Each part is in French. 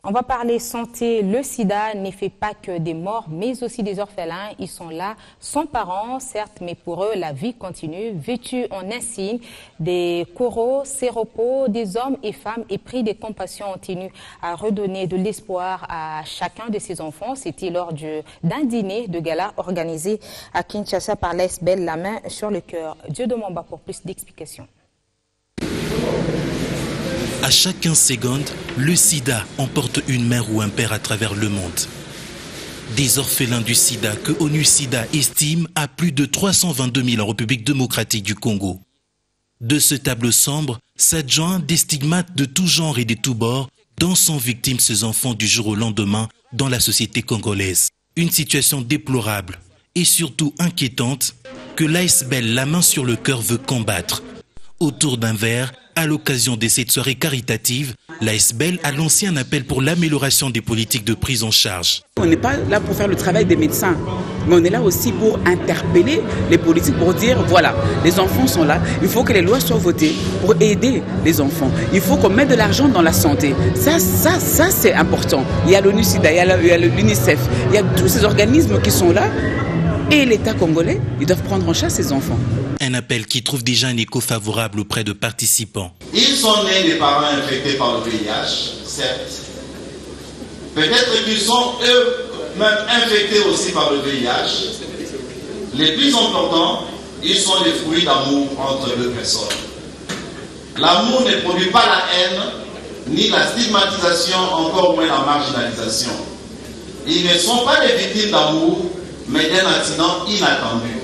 On va parler santé. Le sida ne fait pas que des morts, mais aussi des orphelins. Ils sont là, sans parents, certes, mais pour eux, la vie continue. Vêtus en insigne, des coraux, séropos, des hommes et femmes épris de compassion continuent à redonner de l'espoir à chacun de ces enfants. C'était lors d'un dîner de gala organisé à Kinshasa par l'ASBEL, la main sur le cœur. Dieu de Mamba pour plus d'explications. À chaque 15 secondes, le sida emporte une mère ou un père à travers le monde. Des orphelins du sida que ONU-SIDA estime à plus de 322 000 en République démocratique du Congo. De ce tableau sombre s'adjoignent des stigmates de tout genre et de tous bords dont sont victimes ces enfants du jour au lendemain dans la société congolaise. Une situation déplorable et surtout inquiétante que l'ASBEL, la main sur le cœur, veut combattre. Autour d'un verre, à l'occasion de cette soirée caritative, l'ASBEL a lancé un appel pour l'amélioration des politiques de prise en charge. On n'est pas là pour faire le travail des médecins, mais on est là aussi pour interpeller les politiques, pour dire voilà, les enfants sont là, il faut que les lois soient votées pour aider les enfants. Il faut qu'on mette de l'argent dans la santé. Ça c'est important. Il y a l'ONU-SIDA, il y a l'UNICEF, il y a tous ces organismes qui sont là. Et l'État congolais, ils doivent prendre en charge ces enfants. Un appel qui trouve déjà un écho favorable auprès de participants. Ils sont nés des parents infectés par le VIH, certes. Peut-être qu'ils sont eux-mêmes infectés aussi par le VIH. Les plus importants, ils sont les fruits d'amour entre deux personnes. L'amour ne produit pas la haine, ni la stigmatisation, encore moins la marginalisation. Ils ne sont pas des victimes d'amour, mais d'un accident inattendu.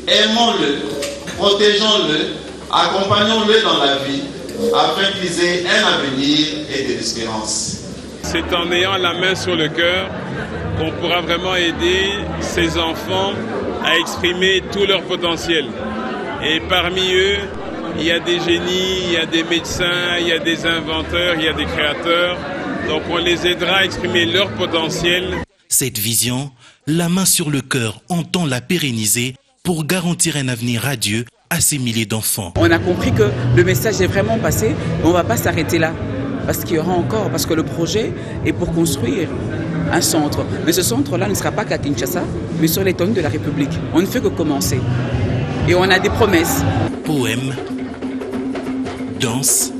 Aimons-le, protégeons-le, accompagnons-le dans la vie, afin qu'ils aient un avenir et de l'espérance. C'est en ayant la main sur le cœur qu'on pourra vraiment aider ces enfants à exprimer tout leur potentiel. Et parmi eux, il y a des génies, il y a des médecins, il y a des inventeurs, il y a des créateurs. Donc on les aidera à exprimer leur potentiel. Cette vision, la main sur le cœur, entend la pérenniser pour garantir un avenir radieux à ces milliers d'enfants. On a compris que le message est vraiment passé, mais on ne va pas s'arrêter là. Parce qu'il y aura encore, parce que le projet est pour construire un centre. Mais ce centre-là ne sera pas qu'à Kinshasa, mais sur l'étendue de la République. On ne fait que commencer. Et on a des promesses. Poèmes, danse,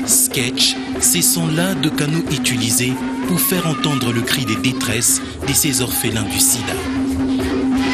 sketch, ces sons-là de canaux utilisés pour faire entendre le cri des détresses de ces orphelins du sida.